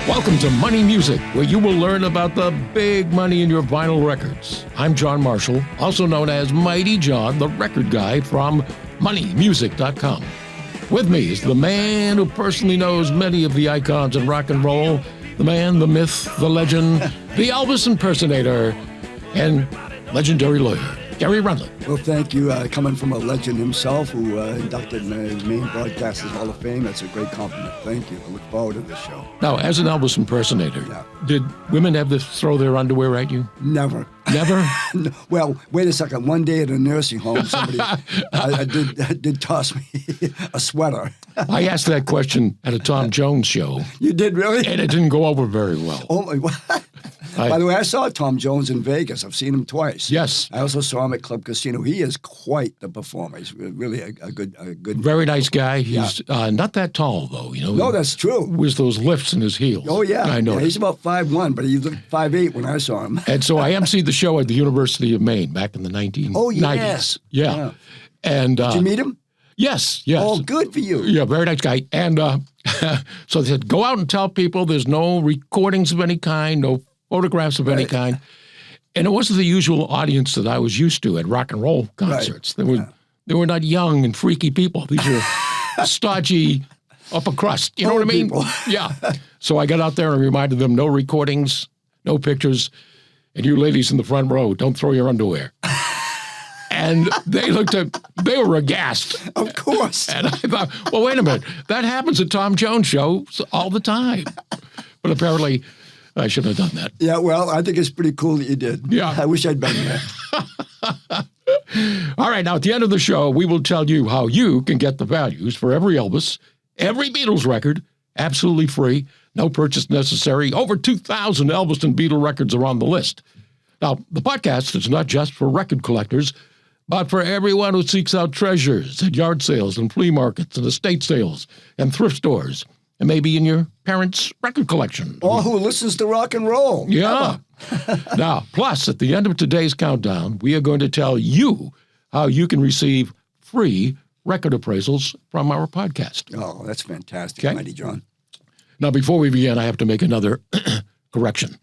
Welcome to Money Music, where you will learn about the big money in your vinyl records. I'm John Marshall, also known as Mighty John, the record guy from MoneyMusic.com. With me is the man who personally knows many of the icons in rock and roll, the man, the myth, the legend, the Elvis impersonator, and legendary lawyer, Derry Rundlett. Well, thank you. Coming from a legend himself who inducted in the Maine Broadcasters Hall of Fame, that's a great compliment. Thank you. I look forward to this show. Now, as an Elvis impersonator, did women have to throw their underwear at you? Never. Never? No. Well, wait a second. One day at a nursing home, somebody did toss me a sweater. I asked that question at a Tom Jones show. You did, really? And it didn't go over very well. Oh, my God. By the way, I saw Tom Jones in Vegas. I've seen him twice. Yes. I also saw him at Club Casino. He is quite the performer. He's really a good. Very nice guy. He's not that tall, though. You know. No, that's true. With those lifts in his heels. Oh, yeah. I know. Yeah, he's about 5'1", but he looked 5'8" when I saw him. And so I emceed the show at the University of Maine back in the 1990s. Oh, yes. Yeah. And did you meet him? Yes. Oh, good for you. Yeah, very nice guy. And so they said, go out and tell people there's no recordings of any kind, no photographs of any kind. And it wasn't the usual audience that I was used to at rock and roll concerts. Right. They were not young and freaky people. These were stodgy, upper crust. You know what I mean? People. Yeah. So I got out there and reminded them, no recordings, no pictures, and you ladies in the front row, don't throw your underwear. And they were aghast. Of course. And I thought, well, wait a minute. That happens at Tom Jones shows all the time. But apparently, I shouldn't have done that. Yeah, well, I think it's pretty cool that you did. Yeah. I wish I'd been there. All right, now at the end of the show, we will tell you how you can get the values for every Elvis, every Beatles record, absolutely free, no purchase necessary. Over 2,000 Elvis and Beatle records are on the list. Now, the podcast is not just for record collectors, but for everyone who seeks out treasures at yard sales and flea markets and estate sales and thrift stores, and maybe in your parents' record collection. Or who listens to rock and roll. Yeah. Now, plus, at the end of today's countdown, we are going to tell you how you can receive free record appraisals from our podcast. Oh, that's fantastic, Okay. Mighty John. Now, before we begin, I have to make another correction.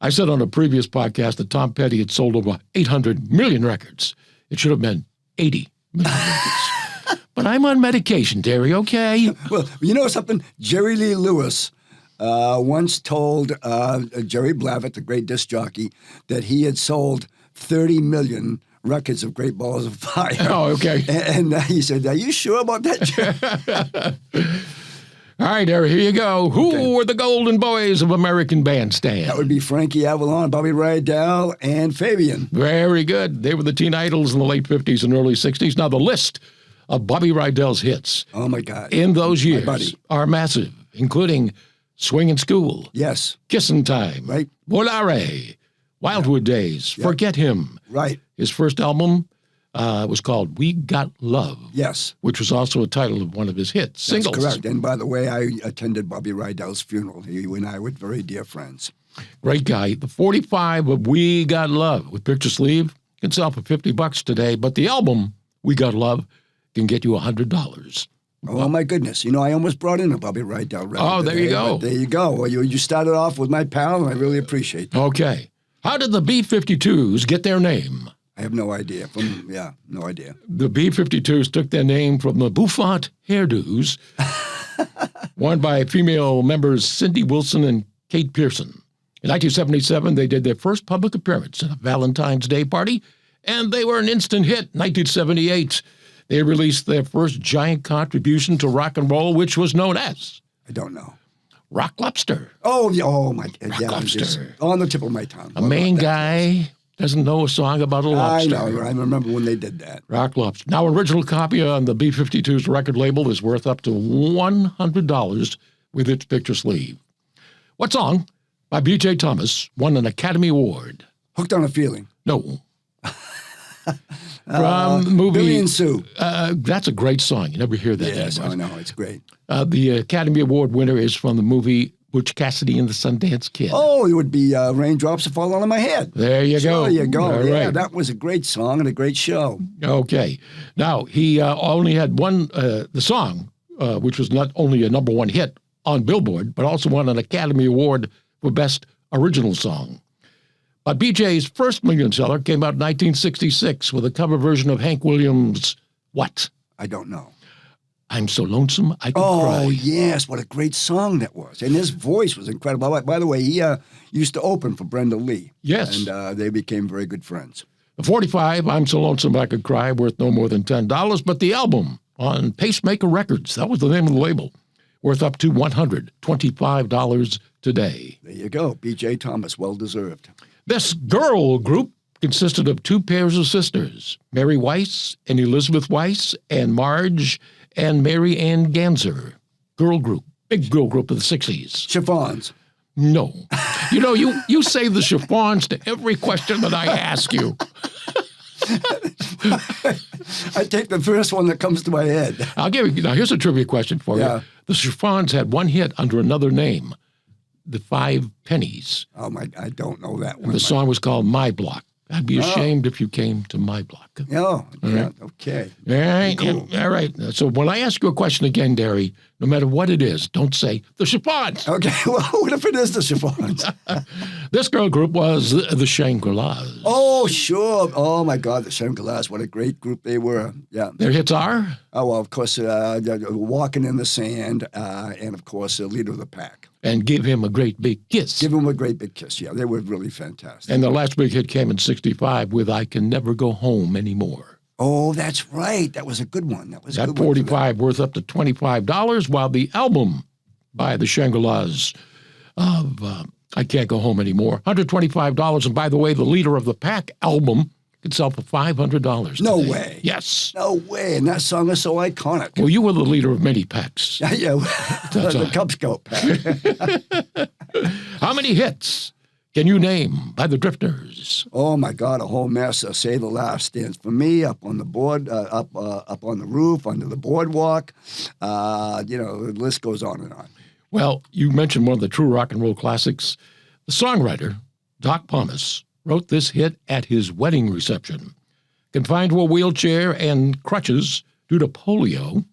I said on a previous podcast that Tom Petty had sold over 800 million records. It should have been 80 million records. But I'm on medication, Derry, okay? Well, you know something? Jerry Lee Lewis once told Jerry Blavat, the great disc jockey, that he had sold 30 million records of Great Balls of Fire. Oh, okay. And he said, are you sure about that, Jerry? All right, Derry, here you go. Who were the golden boys of American Bandstand? That would be Frankie Avalon, Bobby Rydell, and Fabian. Very good. They were the teen idols in the late 50s and early 60s. Now, the list of Bobby Rydell's hits Oh, my God. in those years buddy. are massive, including Swingin' School, Yes. Kissin' Time, Right. Volare, Wildwood Days, Forget Him. Right. His first album was called We Got Love, Yes. which was also a title of one of his hits, That's singles. correct. And by the way, I attended Bobby Rydell's funeral. He and I were very dear friends. Great guy. The 45 of We Got Love with picture sleeve can sell for $50 today, but the album We Got Love can get you $100. Oh, my goodness. You know, I almost brought in a Bobby Rydell record. Oh, there you today, go. but There you go. Well, you started off with my pal, and I really appreciate that. Okay. How did the B-52s get their name? I have no idea. No idea. The B-52s took their name from the bouffant hairdos worn by female members Cindy Wilson and Kate Pearson. In 1977, they did their first public appearance at a Valentine's Day party, and they were an instant hit. 1978, they released their first giant contribution to rock and roll, which was known as I don't know. Rock Lobster. Oh, yeah. Oh, my God. Yeah, Lobster. just on the tip of my tongue. A Maine guy doesn't know a song about a lobster. I know. I remember when they did that. Rock Lobster. Now, original copy on the B-52's record label is worth up to $100 with its picture sleeve. What song by B.J. Thomas won an Academy Award? Hooked on a Feeling. No. From the movie Billy and Sue. That's a great song. You never hear that Yes, anymore. I know. It's great. The Academy Award winner is from the movie Butch Cassidy and the Sundance Kid. Oh, it would be Raindrops Are Falling on My Head. There you go. There you go. All Yeah, right. that was a great song and a great show. Okay. Now, he only had one, the song, which was not only a number one hit on Billboard, but also won an Academy Award for Best Original Song. But BJ's first million seller came out in 1966 with a cover version of Hank Williams' What? I don't know. I'm So Lonesome I Could Cry. Oh, yes. What a great song that was. And his voice was incredible. By the way, he used to open for Brenda Lee. Yes. And they became very good friends. The 45, I'm So Lonesome I Could Cry, worth no more than $10, but the album on Pacemaker Records, that was the name of the label, worth up to $125 today. There you go. B.J. Thomas, well deserved. This girl group consisted of two pairs of sisters, Mary Weiss and Elizabeth Weiss, and Marge and Mary Ann Ganser. Girl group, big girl group of the 60s. Chiffons. No. You know, you say the chiffons to every question that I ask you. I take the first one that comes to my head. I'll give you, now here's a trivia question for Yeah. you. The chiffons had one hit under another name, The Five Pennies. Oh, I don't know that one. The song was called My Block. I'd be ashamed if you came to my block. Oh, yeah, okay. All right. Cool. All right. So when I ask you a question again, Derry, no matter what it is, don't say the chiffons. Okay, well, what if it is the chiffons? This girl group was the Shangri-Las. Oh, sure. Oh, my God, the Shangri-Las. What a great group they were. Yeah. Their hits are? Oh, well, of course, Walking in the Sand, and, of course, Leader of the Pack. And Give Him a Great Big Kiss. Give them a great big kiss. Yeah, they were really fantastic. And the last big hit came in 65 with I Can Never Go Home Anymore. Oh, that's right. That was a good one. That was a That good one. 45 worth up to $25, while the album by the Shangri-Las of I Can't Go Home Anymore, $125. And by the way, the Leader of the Pack album could sell for $500 No today. way. Yes. No way. And that song is so iconic. Well, you were the leader of many packs. Yeah, the Cub Scout pack. How many hits can you name by the Drifters? Oh, my God, a whole mess. Say the Last Dance for Me, Up on the Board, up on the Roof, Under the Boardwalk. The list goes on and on. Well, you mentioned one of the true rock and roll classics. The songwriter, Doc Pomus, wrote this hit at his wedding reception. Confined to a wheelchair and crutches due to polio,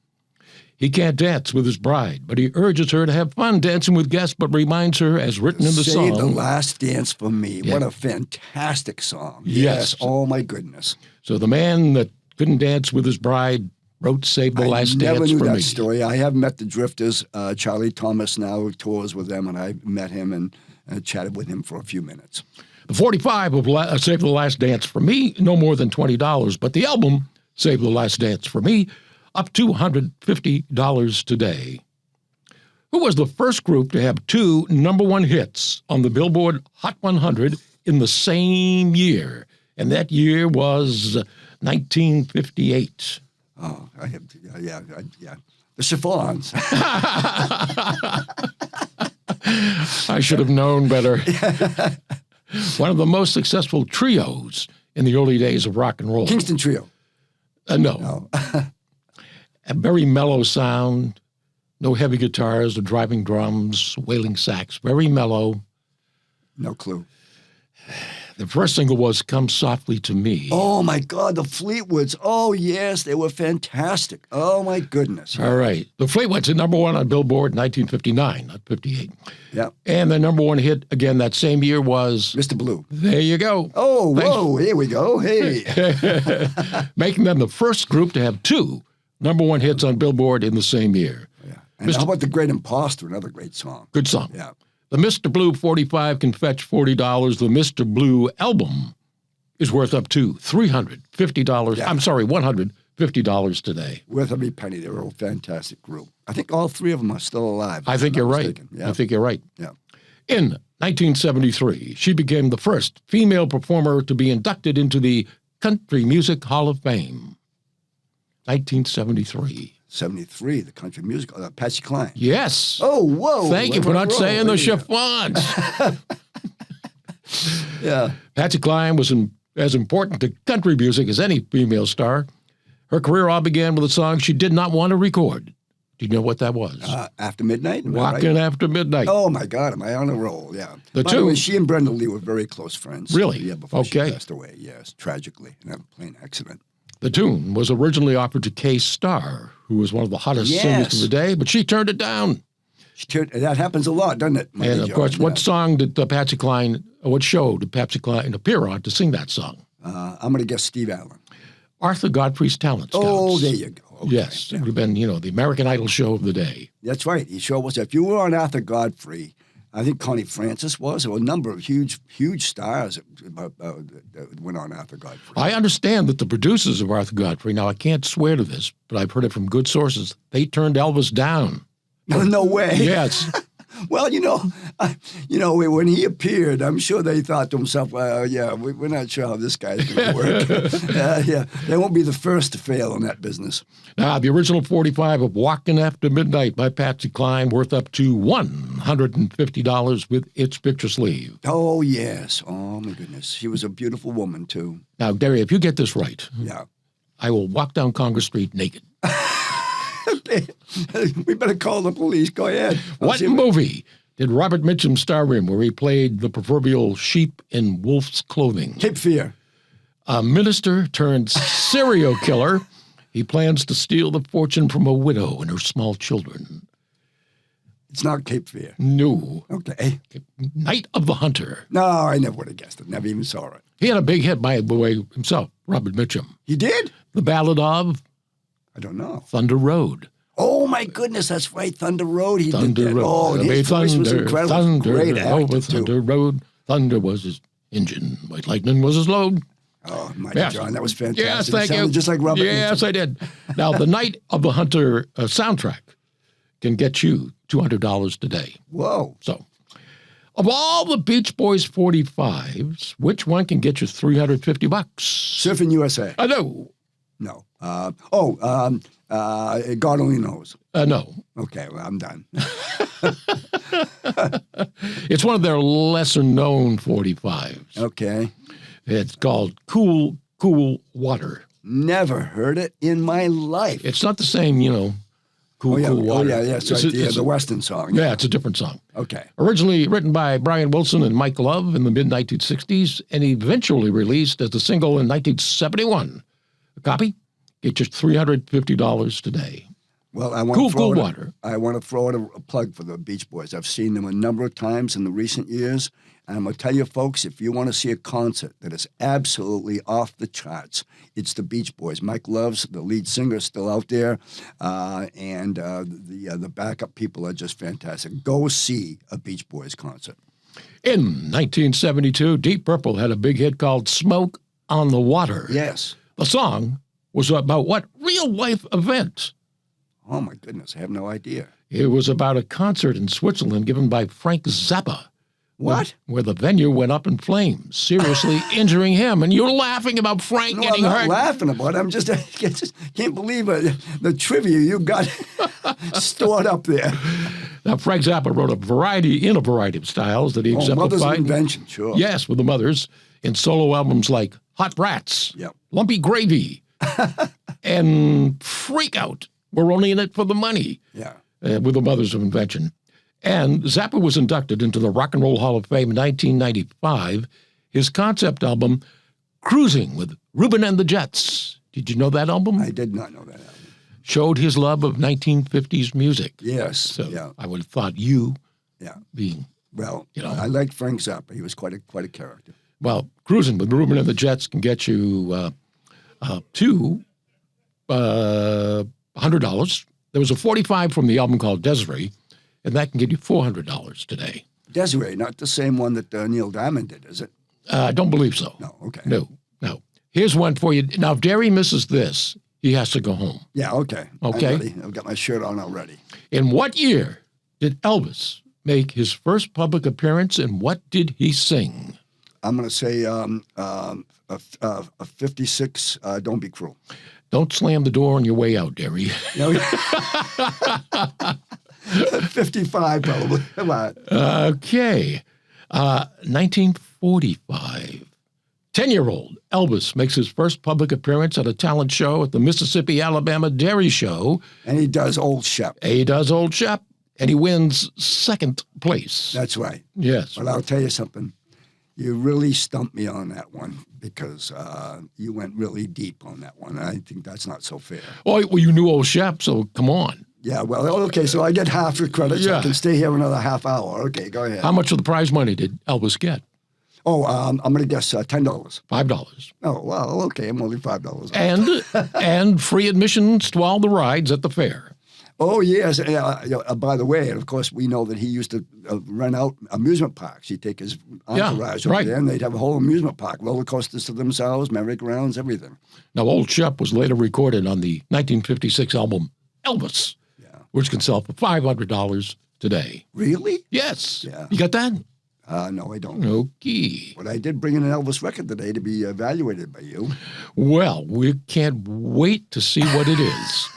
he can't dance with his bride, but he urges her to have fun dancing with guests, but reminds her, as written in the Say song. the Last Dance for Me. Yeah. What a fantastic song. Yes. Oh, my goodness. So the man that couldn't dance with his bride wrote Save the Last I never Dance knew for that Me. story. I have met the Drifters. Charlie Thomas now tours with them, and I met him and chatted with him for a few minutes. The 45 of Save the Last Dance for Me, no more than $20, but the album, Save the Last Dance for Me, up to $150 today. Who was the first group to have two number one hits on the Billboard Hot 100 in the same year? And that year was 1958. Oh, yeah. The Chiffons. I should have known better. One of the most successful trios in the early days of rock and roll. Kingston Trio. No. A very mellow sound, no heavy guitars or driving drums, wailing sax, very mellow. No clue. The first single was Come Softly to Me. Oh, my God, the Fleetwoods. Oh, yes, they were fantastic. Oh, my goodness. All right. The Fleetwoods at number one on Billboard in 1959, not 58. Yeah. And their number one hit again that same year was Mr. Blue. There You Go. Oh, whoa, here we go. Hey. Making them the first group to have two number one hits on Billboard in the same year. Yeah. And how about The Great Imposter, another great song. Good song. Yeah. The Mr. Blue 45 can fetch $40. The Mr. Blue album is worth up to $350. Yeah. I'm sorry, $150 today. Worth every penny. They were a fantastic group. I think all three of them are still alive. I think you're right. Yeah. I think you're right. Yeah. In 1973, she became the first female performer to be inducted into the Country Music Hall of Fame. 1973. 73, the country music, Patsy Cline. Yes. Oh, whoa. Thank you for not saying the Yeah. chiffons. Yeah. Patsy Cline was as important to country music as any female star. Her career all began with a song she did not want to record, Do you know what that was? After Midnight? Am I Walking right? After Midnight. Oh, my God. Am I on a roll? Yeah. The By the way, two- she and Brenda Lee were very close friends. Really? Yeah, before she Okay. passed away. Yes, tragically in a plane accident. The tune was originally offered to Kay Starr, who was one of the hottest Yes. singers of the day, but she turned it down. That happens a lot, doesn't it? And of course, what show did Patsy Cline appear on to sing that song? I'm going to guess Steve Allen. Arthur Godfrey's Talent Scouts. Oh, there you go. Okay. Yes, it would have been, the American Idol show of the day. That's right. He sure was. If you were on Arthur Godfrey, I think Connie Francis was. There were a number of huge stars that went on Arthur Godfrey. I understand that the producers of Arthur Godfrey, now I can't swear to this, but I've heard it from good sources, they turned Elvis down. No way. Yes. Well, when he appeared, I'm sure they thought to themselves, we're not sure how this guy's going to work. They won't be the first to fail in that business. Now, the original 45 of Walking After Midnight by Patsy Cline, worth up to $150 with its picture sleeve. Oh, yes. Oh, my goodness. She was a beautiful woman, too. Now, Derry, if you get this right, Yeah. I will walk down Congress Street naked. We better call the police. Go ahead. What movie did Robert Mitchum star in where he played the proverbial sheep in wolf's clothing? Cape Fear. A minister turned serial killer. He plans to steal the fortune from a widow and her small children. It's not Cape Fear. No. Okay. Night of the Hunter. No, I never would have guessed it. Never even saw it. He had a big hit, by the way, himself, Robert Mitchum. He did? The Ballad of I don't know. Thunder Road. Oh, my goodness. That's right. Thunder Road. He Thunder did that. Road. Oh, and his voice was incredible. Thunder, Great actor, over too. Thunder Road. Thunder was his engine. White lightning was his load. Oh, Mighty Yes. John. That was fantastic. Yes, It thank sounded you. just like Robert Yes, Mitchum. I did. Now, the Night of the Hunter soundtrack can get you $200 today. Whoa. So, of all the Beach Boys 45s, which one can get you $350? Surfing USA. I know. No. God only knows. No. Okay, well, I'm done. It's one of their lesser-known 45s. Okay. It's called Cool, Cool Water. Never heard it in my life. It's not the same, Cool, Cool Water. Oh, yeah, yes. It's, Right. it's- The Western song. yeah, it's a different song. Okay. Originally written by Brian Wilson and Mike Love in the mid-1960s and eventually released as a single in 1971. A copy? Get you $350 today. Well, I want Cool, to throw Cool it Water. I want to throw out a plug for the Beach Boys. I've seen them a number of times in the recent years. And I'm going to tell you, folks, if you want to see a concert that is absolutely off the charts, it's the Beach Boys. Mike Love's the lead singer, is still out there, and the backup people are just fantastic. Go see a Beach Boys concert. In 1972, Deep Purple had a big hit called Smoke on the Water. Yes. The song was about what real-life event? Oh, my goodness. I have no idea. It was about a concert in Switzerland given by Frank Zappa. What? Where the venue went up in flames, seriously injuring him. And you're laughing about Frank No, getting I'm not hurt. laughing about it. I just can't believe it. The trivia you got stored up there. Now, Frank Zappa wrote in a variety of styles that he Oh, Mother's exemplified. Invention, sure. Yes, with the Mothers in solo albums like Hot Rats, Yep. Lumpy Gravy, and Freak Out. We're only in it for the money. Yeah. With the Mothers of Invention. And Zappa was inducted into the Rock and Roll Hall of Fame in 1995. His concept album, Cruising with Reuben and the Jets. Did you know that album? I did not know that album. Showed his love of 1950s music. Yes. So yeah. I would have thought you Yeah. being, Well, You know. I liked Frank Zappa. He was quite a character. well, Cruising with Reuben and the Jets can get you to $100. There was a 45 from the album called Desiree, and that can get you $400 today. Desiree, not the same one that Neil Diamond did, is it? I don't believe so. No. Okay. No. Here's one for you. Now, if Derry misses this, he has to go home. Yeah. Okay. Okay. I'm ready. I've got my shirt on already. In what year did Elvis make his first public appearance, and what did he sing? I'm going to say a 56. Don't be cruel. Don't slam the door on your way out, Derry. No, 55 probably. Come on. Okay. 1945. 10-year-old Elvis makes his first public appearance at a talent show at the Mississippi-Alabama Derry Show. And he does Old Shep. He does Old Shep, and he wins second place. That's right. Yes. But I'll tell you something. You really stumped me on that one because you went really deep on that one. I think that's not so fair. Well, you knew Old Shep, so come on. Yeah, well, okay, so I get half your credit, so I can stay here another half hour. Okay, go ahead. How much of the prize money did Elvis get? Oh, I'm going to guess $10. $5. Oh, well, okay, I'm only $5. And free admissions to all the rides at the fair. Oh, yes. By the way, and of course, we know that he used to rent out amusement parks. He'd take his entourage over there, and they'd have a whole amusement park, roller coasters to themselves, merry-go-rounds, everything. Now, Old Shep was later recorded on the 1956 album Elvis, which can sell for $500 today. Really? Yes. Yeah. You got that? No, I don't. Okay. But I did bring in an Elvis record today to be evaluated by you. Well, we can't wait to see what it is.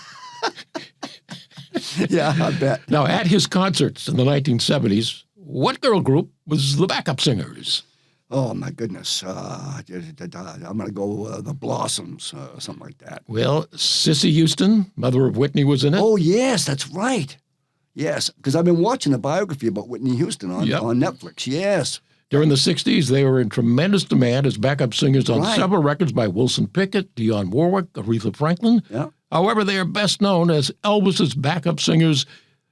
Yeah, I bet. Now, at his concerts in the 1970s, what girl group was the backup singers? Oh, my goodness. I'm going to go The Blossoms, something like that. Well, Cissy Houston, mother of Whitney, was in it. Oh, yes, that's right. Yes, because I've been watching a biography about Whitney Houston on Netflix. Yes. During the 60s, they were in tremendous demand as backup singers on several records by Wilson Pickett, Dionne Warwick, Aretha Franklin. Yeah. However, they are best known as Elvis's backup singers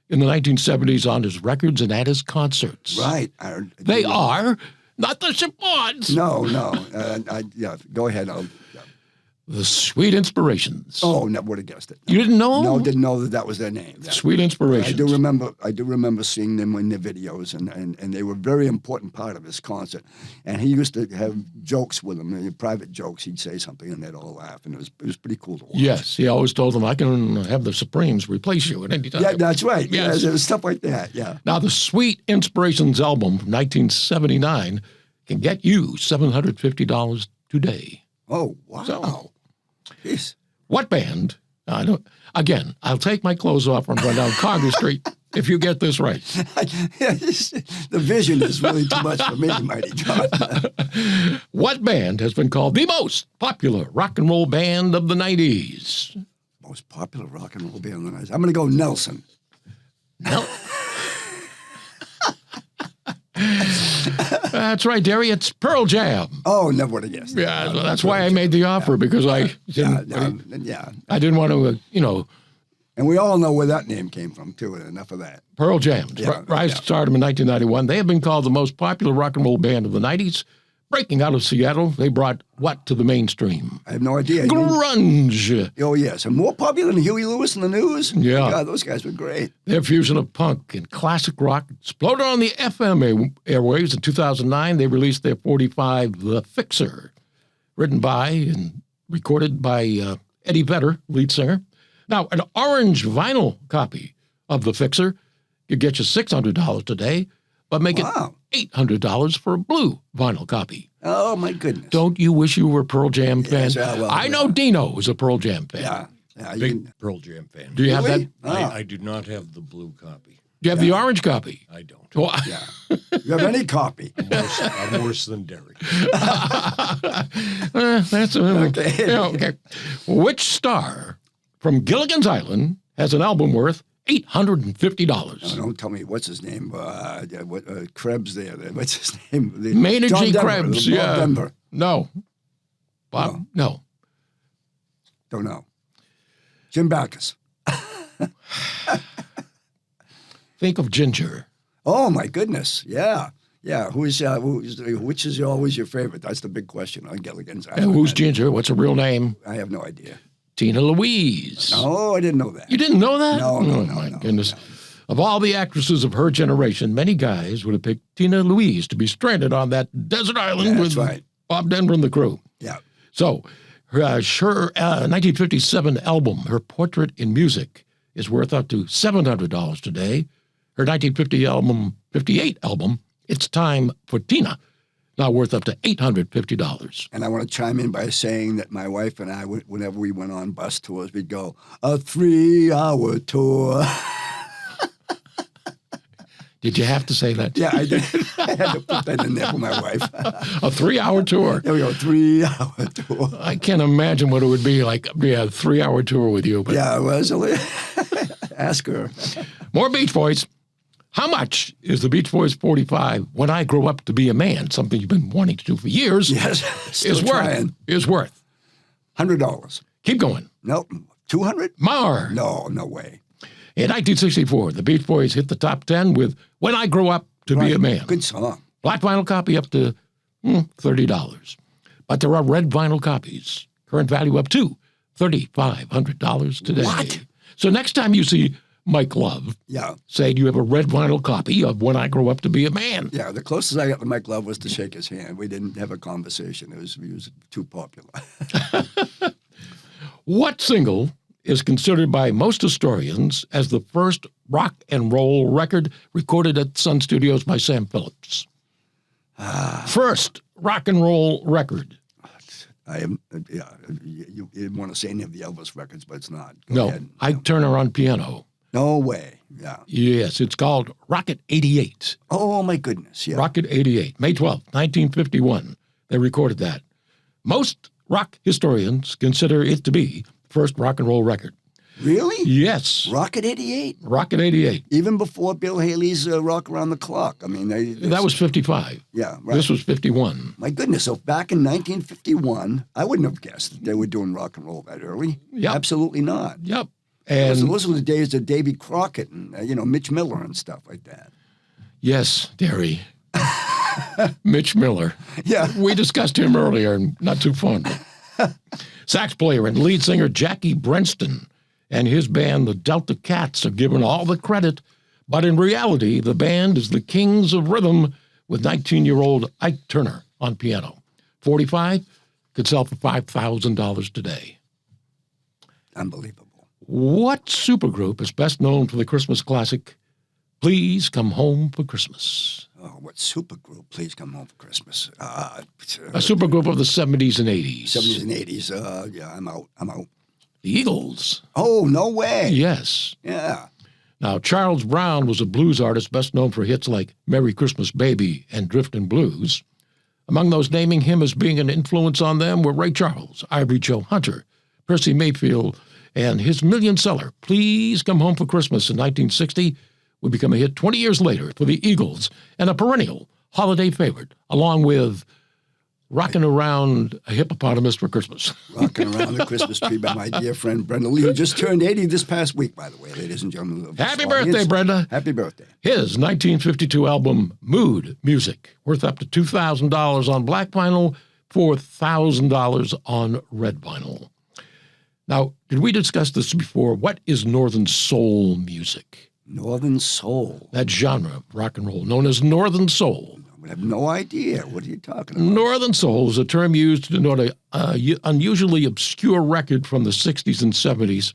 in the 1970s on his records and at his concerts. Right. They are not the Chiffons. No. Go ahead. The Sweet Inspirations. Oh, never would have guessed it. You didn't know? No, didn't know that was their name. Sweet Inspirations. I do remember seeing them in their videos, and they were a very important part of his concert. And he used to have jokes with them, private jokes. He'd say something, and they'd all laugh, and it was pretty cool to watch. Yes, he always told them, I can have the Supremes replace you at any time. Yeah, that's right. Yes. Yeah, stuff like that, yeah. Now, the Sweet Inspirations album from 1979 can get you $750 today. Oh, wow. So, jeez. What band? Again, I'll take my clothes off and run down Congress Street if you get this right. The vision is really too much for me, Mighty John. What band has been called the most popular rock and roll band of the 90s? Most popular rock and roll band of the 90s. I'm going to go Nelson. That's right, Derry. It's Pearl Jam. Oh, never would have guessed. Yeah, so that's why I made the offer, because I didn't I didn't want to, And we all know where that name came from, too, and enough of that. Pearl Jam. Rise to stardom in 1991. They have been called the most popular rock and roll band of the 90s. Breaking out of Seattle, they brought what to the mainstream? I have no idea. Grunge. Oh, yes. And more popular than Huey Lewis and the News? Yeah. God, those guys were great. Their fusion of punk and classic rock exploded on the FM airwaves. In 2009, they released their 45, The Fixer, written by and recorded by Eddie Vedder, lead singer. Now, an orange vinyl copy of The Fixer could get you $600 today, but make it $800 for a blue vinyl copy. Oh, my goodness. Don't you wish you were a Pearl Jam fan? Yes, well, I know Dino is a Pearl Jam fan. Yeah. Big Pearl Jam fan. Do you have that? I do not have the blue copy. Do you have the orange copy? I don't. Well, You have any copy? I'm worse than Derry. that's Okay. okay. Which star from Gilligan's Island has an album worth $850? Don't tell me what's his name. Krebs there. What's his name? Maynard John G. Denver, Krebs. Bob Yeah. Denver. No. Bob? No. Don't know. Jim Backus. Think of Ginger. Oh, my goodness. Yeah. Which is always your favorite? That's the big question on Gilligan's Island. And who's Ginger? What's her real name? I have no idea. Tina Louise. No, I didn't know that. You didn't know that? No, my goodness. Of all the actresses of her generation, many guys would have picked Tina Louise to be stranded on that desert island with Bob Denver and the crew. Yeah. So her 1957 album, Her Portrait in Music, is worth up to $700 today. Her 1958 album, It's Time for Tina, now worth up to $850. And I want to chime in by saying that my wife and I, whenever we went on bus tours, we'd go, a 3-hour tour. Did you have to say that? Yeah, I did. I had to put that in there for my wife. A 3-hour tour. There we go, 3-hour tour. I can't imagine what it would be like to be a 3-hour tour with you. But Yeah, it was. Ask her. more Beach Boys. How much is the Beach Boys 45 When I Grow Up to Be a Man, something you've been wanting to do for years, Yes, still trying. is worth? $100. Keep going. Nope. 200? More. No way. In 1964, the Beach Boys hit the top 10 with When I Grow Up to Be a Man. Good song. Black vinyl copy up to $30. But there are red vinyl copies. Current value up to $3,500 today. What? So next time you see Mike Love, Yeah. say, do you have a red vinyl copy of When I Grow Up to Be a Man? Yeah, the closest I got to Mike Love was to shake his hand. We didn't have a conversation. He was too popular. What single is considered by most historians as the first rock and roll record recorded at Sun Studios by Sam Phillips? First rock and roll record. I am. Yeah, you didn't want to say any of the Elvis records, but it's not. Go No, ahead. Ike Turner on piano. No way. Yeah. Yes, it's called Rocket 88. Oh my goodness. Yeah. Rocket 88, May 12th, 1951. They recorded that. Most rock historians consider it to be the first rock and roll record. Really? Yes, Rocket 88. Rocket 88. Even before Bill Haley's Rock Around the Clock. I mean, That was 55. Yeah. Right. This was 51. My goodness. So back in 1951, I wouldn't have guessed that they were doing rock and roll that early. Yep. Absolutely not. Yep. Those And were the days of Davy Crockett and Mitch Miller and stuff like that. yes, Derry. Mitch Miller. Yeah. We discussed him earlier, and not too fondly. Sax player and lead singer Jackie Brenston and his band, the Delta Cats, are given all the credit, but in reality, the band is the kings of rhythm with 19-year-old Ike Turner on piano. 45 could sell for $5,000 today. Unbelievable. What supergroup is best known for the Christmas classic, Please Come Home for Christmas? Oh, what supergroup? Please come home for Christmas. A supergroup of the 70s and 80s. 70s and 80s. Yeah, I'm out. The Eagles. Oh, no way. Yes. Yeah. Now, Charles Brown was a blues artist best known for hits like Merry Christmas Baby and Driftin' Blues. Among those naming him as being an influence on them were Ray Charles, Ivory Joe Hunter, Percy Mayfield, and his million seller, Please Come Home for Christmas in 1960, would become a hit 20 years later for the Eagles and a perennial holiday favorite, along with Rockin' Around a Hippopotamus for Christmas. Rocking Around the Christmas Tree by my dear friend Brenda Lee, who just turned 80 this past week, by the way, ladies and gentlemen. of this Happy audience. birthday, Brenda. Happy birthday. His 1952 album, Mood Music, worth up to $2,000 on black vinyl, $4,000 on red vinyl. Now, did we discuss this before? What is Northern Soul music? Northern Soul. That genre of rock and roll, known as Northern Soul. I have no idea. What are you talking about? Northern Soul is a term used to denote an unusually obscure record from the 60s and 70s.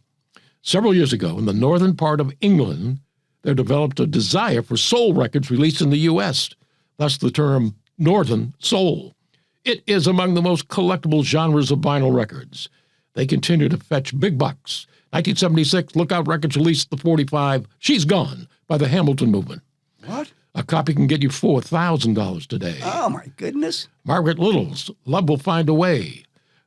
Several years ago, in the northern part of England, there developed a desire for soul records released in the U.S., thus the term Northern Soul. It is among the most collectible genres of vinyl records. They continue to fetch big bucks. 1976, Lookout Records released the 45, She's Gone, by the Hamilton Movement. What? A copy can get you $4,000 today. Oh, my goodness. Margaret Little's Love Will Find a Way,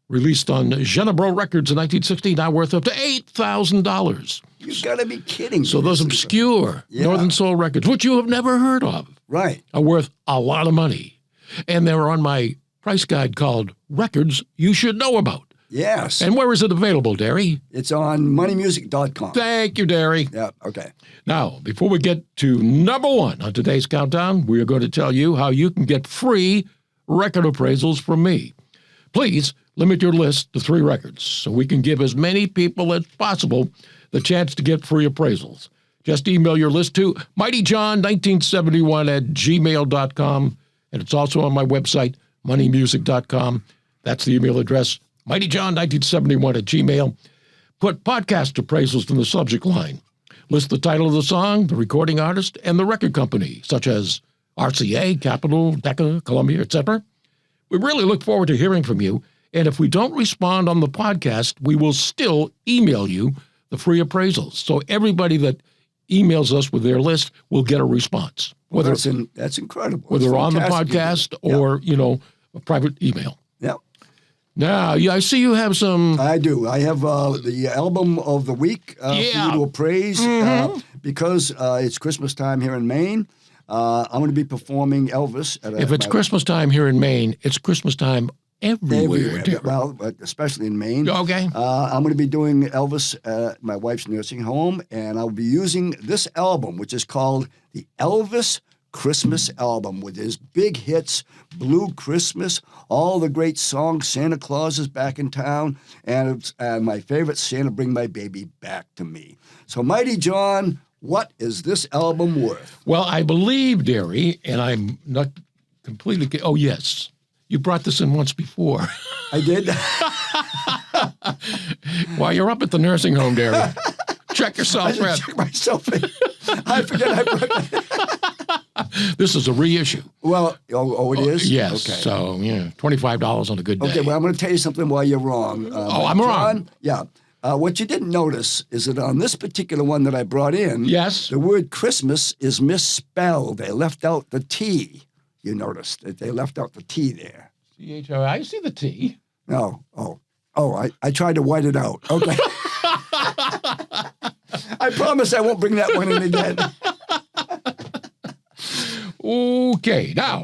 released on Genebro Records in 1960, now worth up to $8,000. You've got to be kidding me. So those This is- obscure Yeah. Northern Soul records, which you have never heard of, Right. are worth a lot of money. And they're on my price guide called Records You Should Know About. Yes. And where is it available, Derry? It's on moneymusic.com. Thank you, Derry. Yeah, okay. Now, before we get to number one on today's countdown, we are going to tell you how you can get free record appraisals from me. Please limit your list to 3 records so we can give as many people as possible the chance to get free appraisals. Just email your list to mightyjohn1971@gmail.com, and it's also on my website, moneymusic.com. That's the email address, mightyjohn1971@gmail. Put podcast appraisals in the subject line. List the title of the song, the recording artist, and the record company, such as RCA, Capitol, Decca, Columbia, etc. We really look forward to hearing from you, and if we don't respond on the podcast, we will still email you the free appraisals. So everybody that emails us with their list, we'll get a response. Whether That's incredible. whether That's on the fantastic. podcast or, a private email. Yeah. Now, I see you have some. I do. I have the album of the week for you to appraise because it's Christmas time here in Maine. I'm going to be performing Elvis. If it's Christmas time here in Maine, it's Christmas time everywhere. Derek. Well, but especially in Maine. Okay. I'm going to be doing Elvis at my wife's nursing home, and I'll be using this album, which is called the Elvis Christmas Album, with his big hits, Blue Christmas, all the great songs, Santa Claus is back in town, and my favorite, Santa Bring My Baby Back to Me. So, Mighty John, what is this album worth? Well, I believe, Derry, and I'm not completely. Oh, yes. You brought this in once before. I did? While you're up at the nursing home, Derry, check yourself in. Check myself in. I forget I brought that. This is a reissue. Well, it is? Yes. Okay. So, $25 on a good day. Okay, well, I'm going to tell you something while you're wrong. I'm wrong. Yeah. What you didn't notice is that on this particular one that I brought in, Yes. the word Christmas is misspelled. They left out the T. You noticed that they left out the T there. C-H-O. I see the T. No. I tried to white it out. Okay. I promise I won't bring that one in again. Okay, now,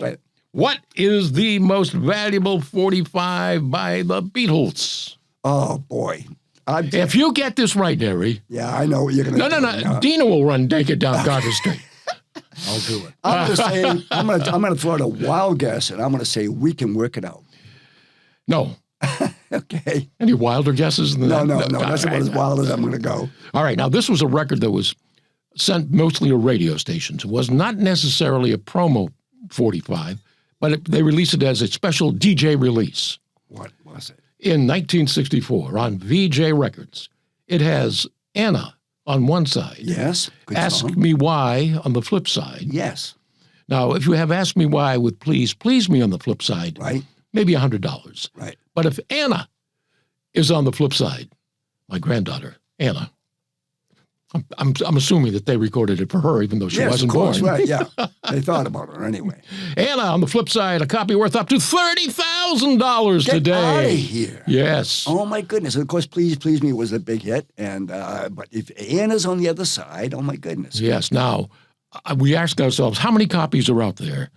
what is the most valuable 45 by the Beatles? Oh, boy. If you get this right, Derry. Yeah, I know what you're going to do. No. Dina will take it down Carter Street. I'll do it. I'm going to say, I'm going to throw out a wild guess, and I'm going to say we can work it out. No. Okay. Any wilder guesses than No. that? That's about as wild as I'm going to go. All right, now this was a record that was sent mostly to radio stations. It was not necessarily a promo 45, but they released it as a special DJ release. What was it? In 1964 on VJ Records. It has Anna on one side. Yes. Good Ask song. Me Why on the flip side. Yes. Now, if you have Ask Me Why with Please Me on the flip side, Right. maybe $100. Right. But if Anna is on the flip side, my granddaughter, Anna, I'm assuming that they recorded it for her, even though she wasn't of course, born. Right, yeah. They thought about her anyway. Anna, on the flip side, a copy worth up to $30,000 today. Get out of here. Yes. Oh, my goodness. And of course, Please Me was a big hit. And but if Anna's on the other side, oh, my goodness. Yes. Now, we ask ourselves, how many copies are out there?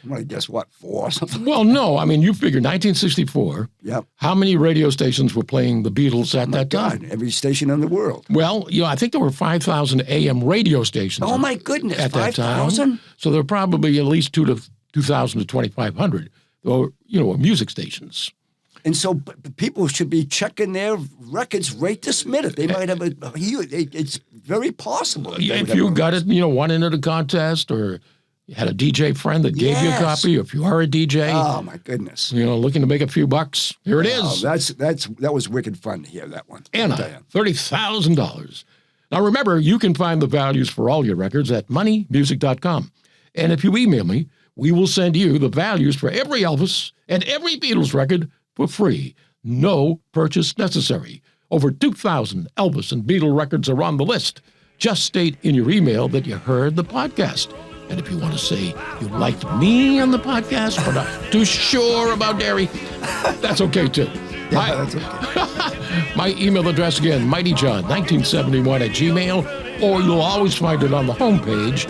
I'm going to guess, 4 or something? Well, no. I mean, you figure 1964. Yep. How many radio stations were playing the Beatles at that time? God, every station in the world. Well, I think there were 5,000 AM radio stations. Oh, my goodness. At that time. 5,000? So there were probably at least 2,000 to 2,500, or music stations. And so people should be checking their records right this minute. They might have it's very possible. that they would If have you one. got it, won into the contest, or you had a DJ friend that gave you a Yes. copy, or if you are a DJ, Oh, my goodness. looking to make a few bucks, here it Oh, is. that was wicked fun to hear that one. I'll tell Anna, you. $30,000. Now remember, you can find the values for all your records at moneymusic.com. And if you email me, we will send you the values for every Elvis and every Beatles record for free. No purchase necessary. Over 2,000 Elvis and Beatle records are on the list. Just state in your email that you heard the podcast. And if you want to say you liked me on the podcast, but not too sure about Derry, that's okay too. Yeah, that's okay. My email address again, mightyjohn1971 at gmail, or you'll always find it on the homepage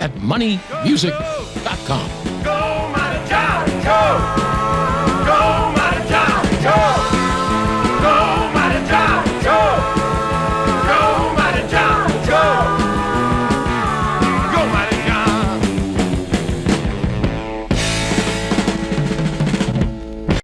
at moneymusic.com. Go, Mighty John, go!